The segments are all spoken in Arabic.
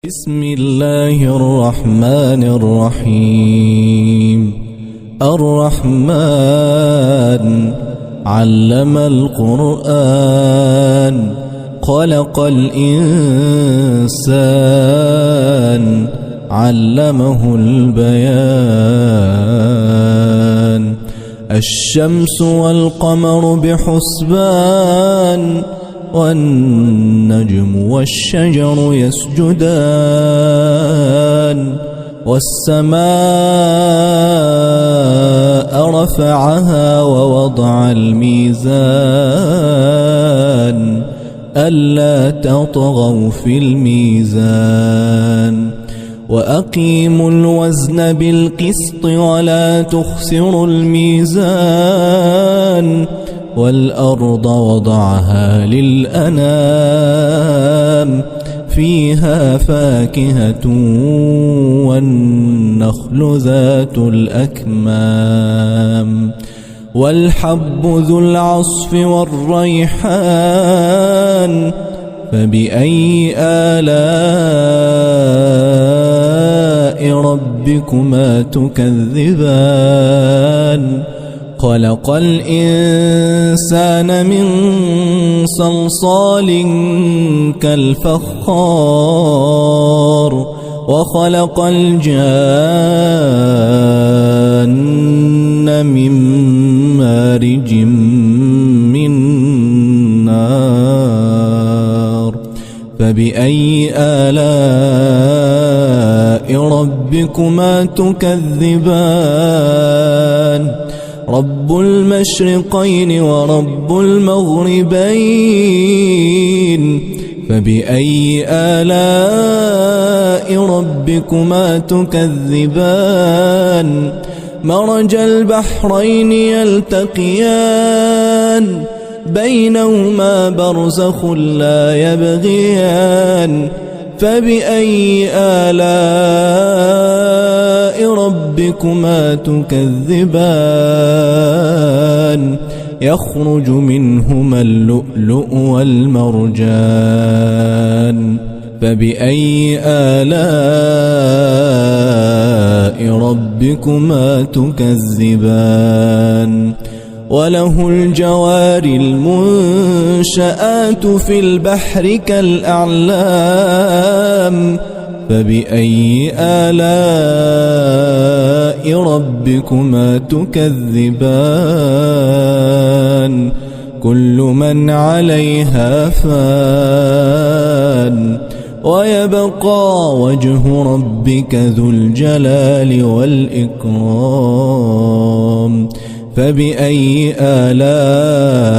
بسم الله الرحمن الرحيم. الرحمن علم القرآن خلق الإنسان علمه البيان. الشمس والقمر بحسبان والنجم والشجر يسجدان. والسماء رفعها ووضع الميزان ألا تطغوا في الميزان. وأقيموا الوزن بالقسط ولا تخسروا الميزان. والأرض وضعها للأنام فيها فاكهة والنخل ذات الأكمام. والحب ذو العصف والريحان فبأي آلاء ربكما تكذبان. خلق الإنسان من صلصال كالفخار وخلق الجان من مارج من نار. فبأي آلاء ربكما تكذبان. رب المشرقين ورب المغربين فبأي آلاء ربكما تكذبان. مرج البحرين يلتقيان بينهما برزخ لا يبغيان. فبأي آلاء ربكما تكذبان. يخرج منهما اللؤلؤ والمرجان. فبأي آلاء ربكما تكذبان. وله الجوار المنشآت في البحر كالأعلام. فبأي آلاء ربكما تكذبان. كل من عليها فان ويبقى وجه ربك ذو الجلال والإكرام. فبأي آلاء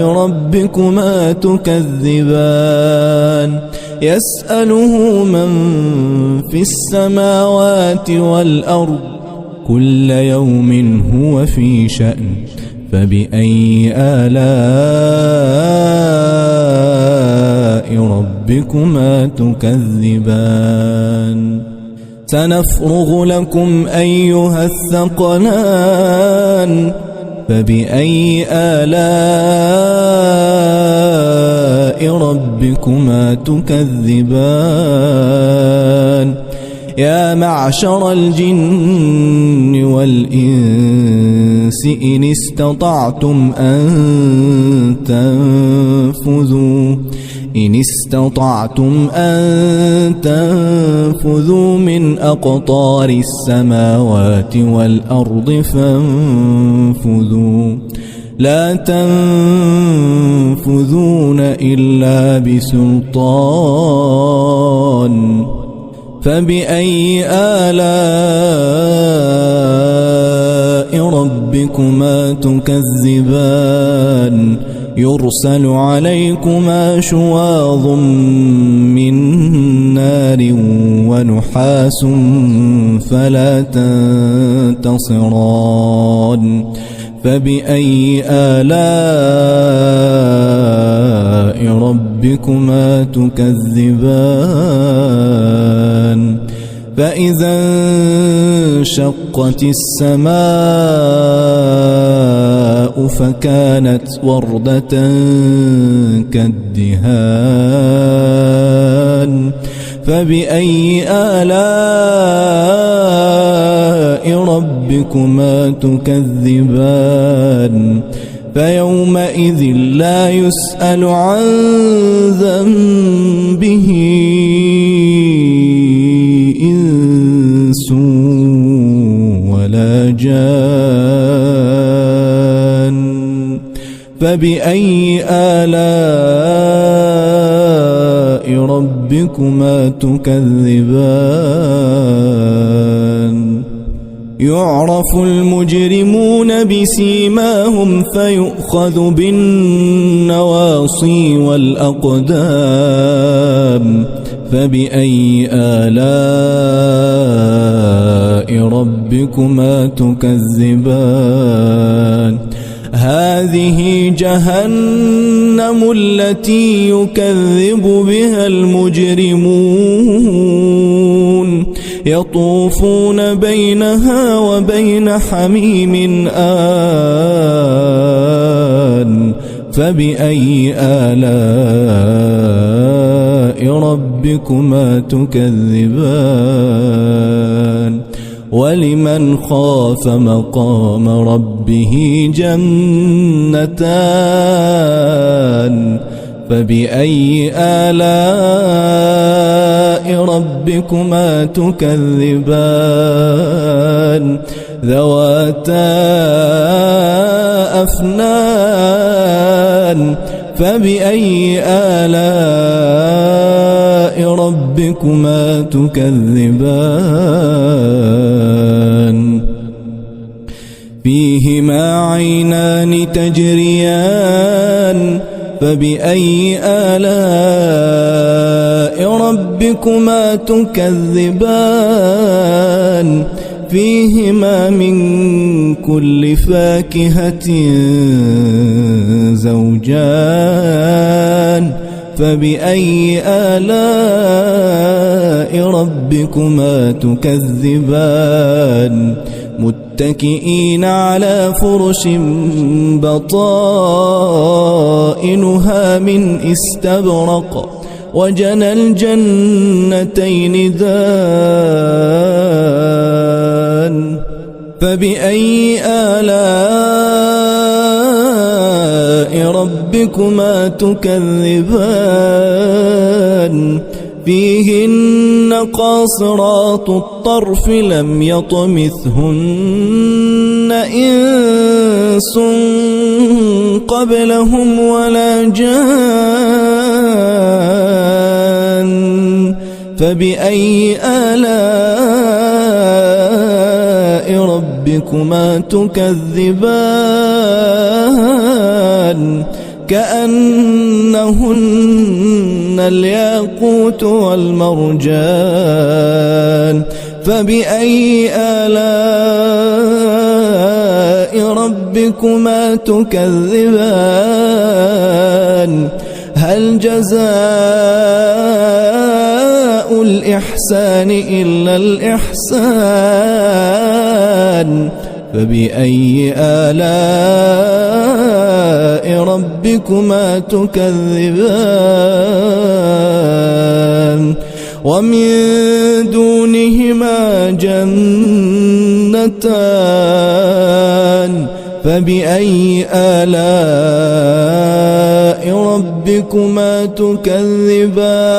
ربكما تكذبان. يسأله من في السماوات والأرض كل يوم هو في شأن. فبأي آلاء ربكما تكذبان. سنفرغ لكم أيها الثقلان. فبأي آلاء ربكما تكذبان. يا معشر الجن والإنس إن استطعتم أن تنفذوا من أقطار السماوات والأرض فانفذوا لا تنفذون إلا بسلطان. فبأي آلاء ربكما تكذبان. يرسل عليكما شواظ من نار ونحاس فلا تنتصران. فبأي آلاء ربكما تكذبان. فإذا انشقت السماء فكانت وردة كالدهان فبأي آلاء ربكما تكذبان فيومئذ لا يسأل عن ذنبه إنس ولا جان فبأي آلاء ربكما تكذبان يعرف المجرمون بسيماهم فيؤخذ بالنواصي والأقدام فبأي آلاء ربكما تكذبان هذه جهنم التي يكذب بها المجرمون يطوفون بينها وبين حميم آن فبأي آلاء ربكما تكذبان ولمن خاف مقام ربه جنتان فبأي آلاء ربكما تكذبان ذواتا أفنان فبأي آلاء ربكما تكذبان فيهما عينان تجريان فبأي آلاء ربكما تكذبان فيهما من كل فاكهة زوجان فبأي آلاء ربكما تكذبان متكئين على فرش بطائنها من استبرق وجنى الجنتين دان فبأي آلاء ربكما تكذبان فيهن قاصرات الطرف لم يطمثهن إنس قبلهم ولا جان فبأي آلاء ربكما تكذبان كأنهن الياقوت والمرجان فبأي آلاء ربكما تكذبان هل جزاء الإحسان إلا الإحسان فبأي آلاء ربكما تكذبان ومن دونهما جنتان فبأي آلاء ربكما تكذبان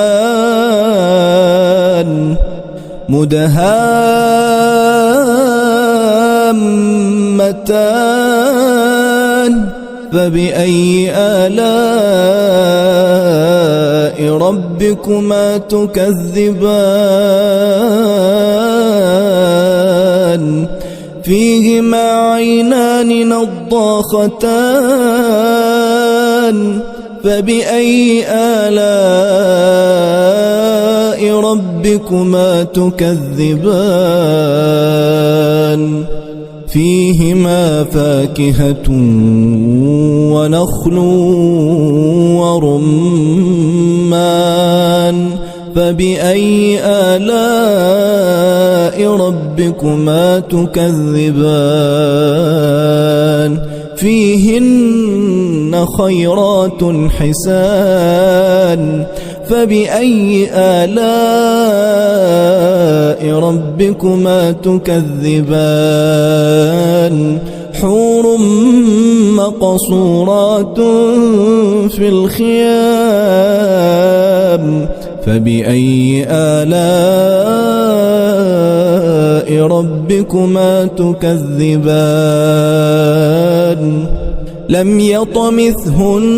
مدهامتان فبأي آلاء ربكما تكذبان فيهما عينان نضاختان فبأي آلاء ربكما تكذبان فيهما فاكهة ونخل ورمان فبأي آلاء ربكما تكذبان فيهن خيرات حسان فبأي آلاء ربكما تكذبان حور مقصورات في الخيام فبأي آلاء ربكما تكذبان لم يطمثهن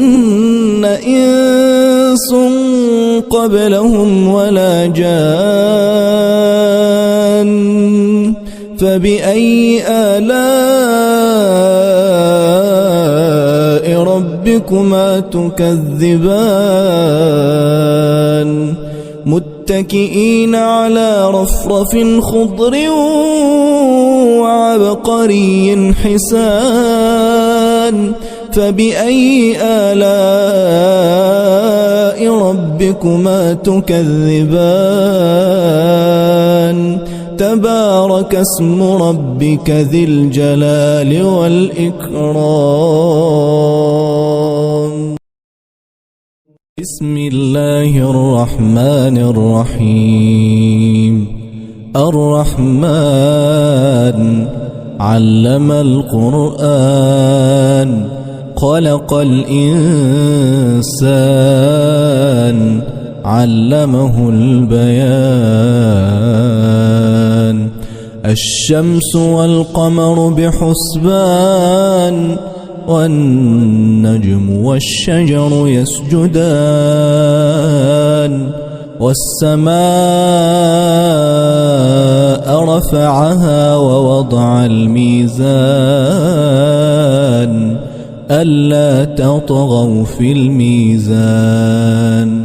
إنس قبلهم ولا جان فبأي آلاء ربكما تكذبان متكئين على رفرف خضر وعبقري حسان فبأي آلاء ربكما تكذبان تبارك اسم ربك ذي الجلال والإكرام بسم الله الرحمن الرحيم الرحمن علم القرآن خلق الإنسان علمه البيان الشمس والقمر بحسبان والنجم والشجر يسجدان والسماء رفعها ووضع الميزان ألا تطغوا في الميزان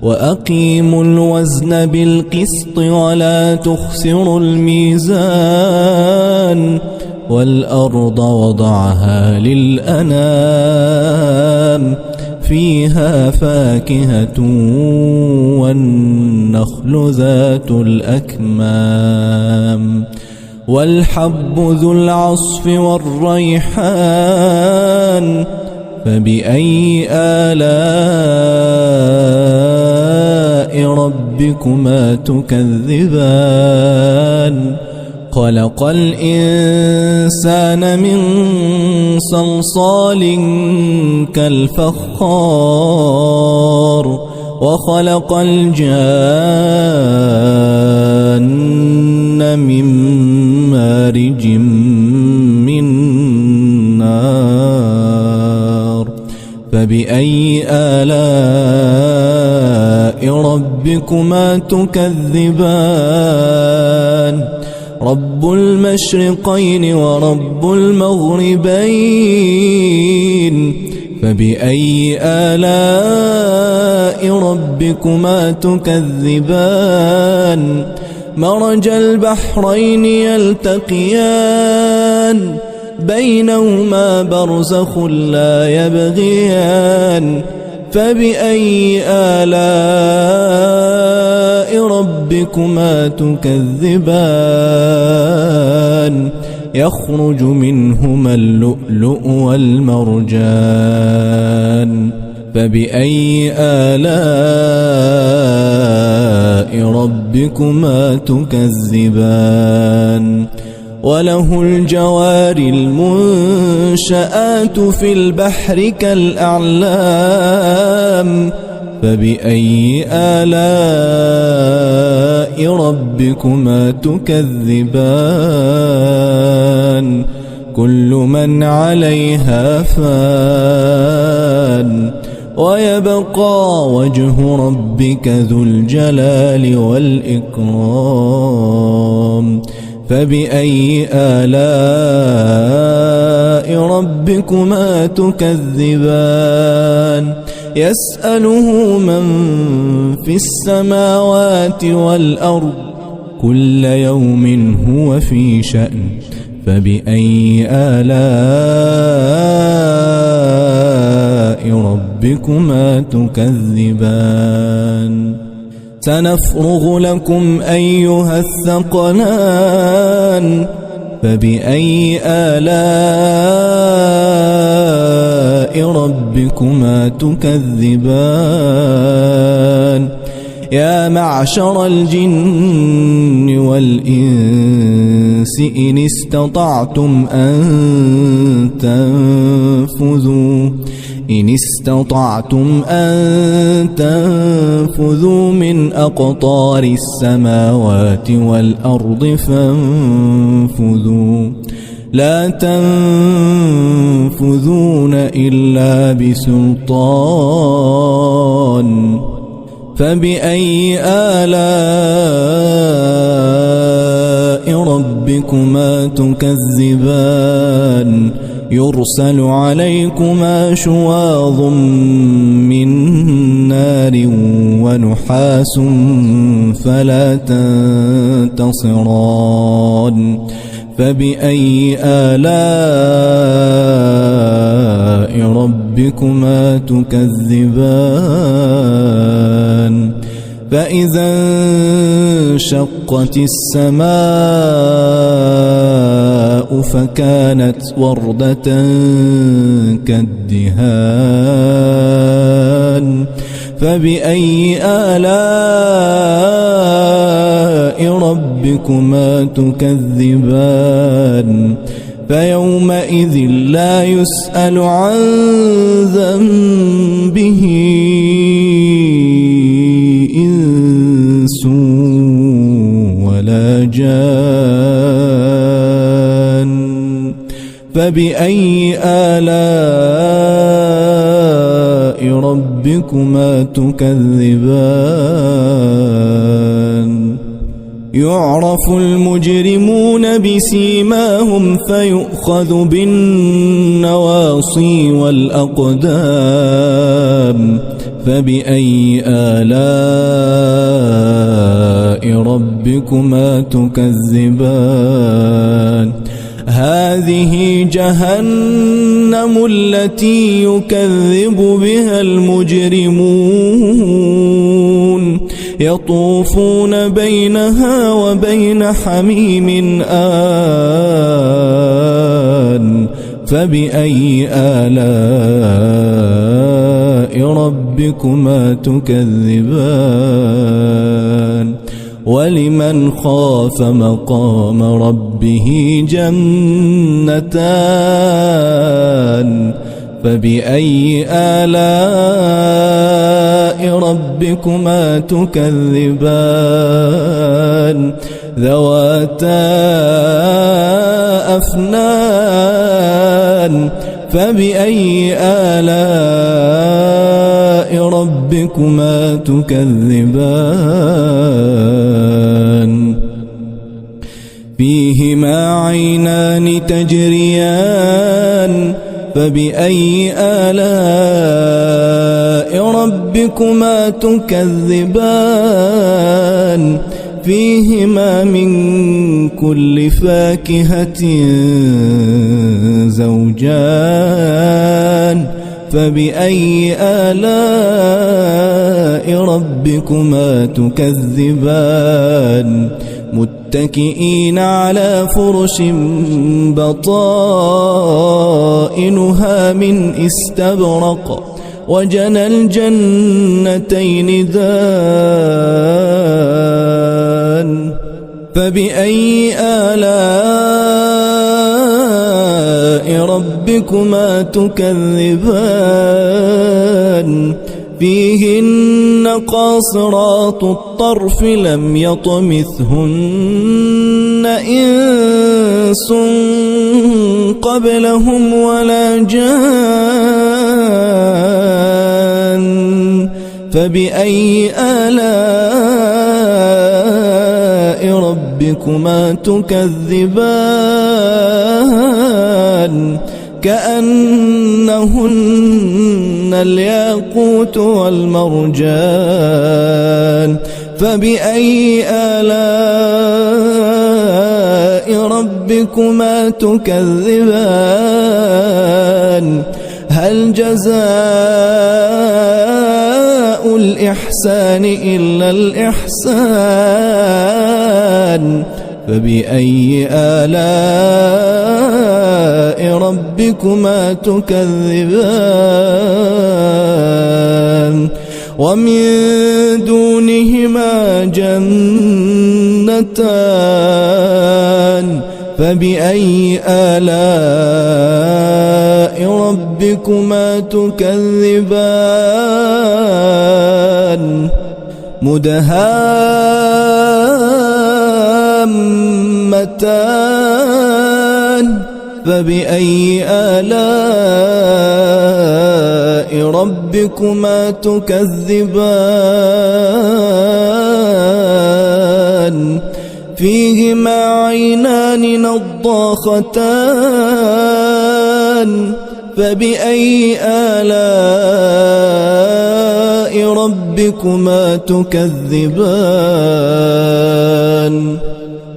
وأقيموا الوزن بالقسط ولا تخسروا الميزان والأرض وضعها للأنام فيها فاكهة والنخل ذات الأكمام والحب ذو العصف والريحان فبأي آلاء ربكما تكذبان خلق الإنسان من صلصال كالفخار وخلق الجان من مارج من نار فبأي آلاء ربكما تكذبان رب المشرقين ورب المغربين فبأي آلاء ربكما تكذبان مرج البحرين يلتقيان بينهما برزخ لا يبغيان فبأي آلاء ربكما تكذبان يخرج منهما اللؤلؤ والمرجان فبأي آلاء ربكما تكذبان وله الجوار المنشآت في البحر كالأعلام فبأي آلاء ربكما تكذبان كل من عليها فان ويبقى وجه ربك ذو الجلال والإكرام فبأي آلاء ربكما تكذبان يسأله من في السماوات والأرض كل يوم هو في شأن فبأي آلاء ربكما تكذبان سنفرغ لكم أيها الثقلان فبأي آلاء ربكما تكذبان يا معشر الجن والإنس إن استطعتم أن تنفذوا من أقطار السماوات والأرض فانفذوا لا تنفذون إلا بسلطان فبأي آلاء ربكما تكذبان يرسل عليكما شواظ من نار ونحاس فلا تنتصران فبأي آلاء ربكما تكذبان فإذا انشقت السماء فكانت وردة كالدهان فبأي آلاء ربكما تكذبان فيومئذ لا يسأل عن ذنبه إنس ولا جان فبأي آلاء ربكما تكذبان يعرف المجرمون بسيماهم فيؤخذ بالنواصي والأقدام فبأي آلاء ربكما تكذبان هذه جهنم التي يكذب بها المجرمون يطوفون بينها وبين حميم آن فبأي آلاء ربكما تكذبان ولمن خاف مقام ربه جنتان فبأي آلاء ربكما تكذبان ذواتا أفنان فبأي آلاء ربكما تكذبان فيهما عينان تجريان فبأي آلاء ربكما تكذبان فيهما من كل فاكهة زوجان فبأي آلاء ربكما تكذبان متكئين على فرش بطائنها من استبرق وجنى الجنتين دان فبأي آلاء ربكما تكذبان فيهن قاصرات الطرف لم يطمثهن إنس قبلهم ولا جان فبأي آلاء ربكما تكذبان كأنهن الياقوت والمرجان فبأي آلاء ربكما تكذبان هل جزاء الإحسان إلا الإحسان فبأي آلاء ربكما تكذبان ومن دونهما جنتان فبأي آلاء ربكما تكذبان مدهامتان فبأي آلاء ربكما تكذبان فيهما عينان نضاختان فبأي آلاء ربكما تكذبان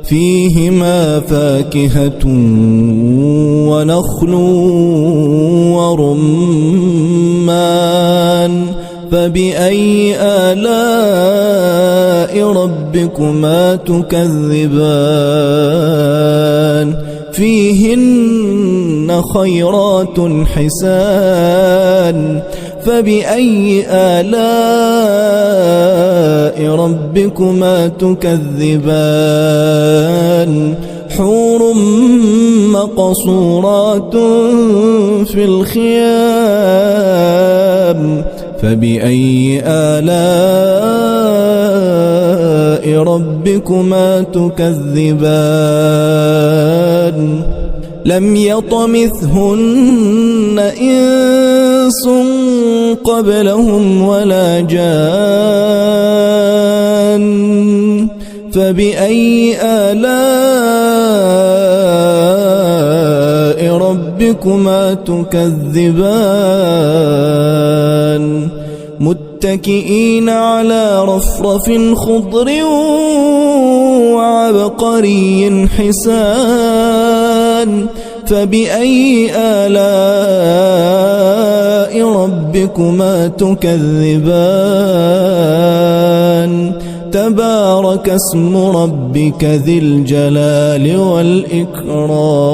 فيهما فاكهة ونخل ورمان فبأي آلاء ربكما تكذبان فيهن خيرات حسان فبأي آلاء ربكما تكذبان حور مقصورات في الخيام فبأي آلاء ربكما تكذبان لم يطمثهن إنس قبلهم ولا جان فبأي آلاء ربكما تكذبان متكئين على رفرف خضر وعبقري حسان فبأي آلاء ربكما تكذبان تبارك اسم ربك ذي الجلال والإكرام.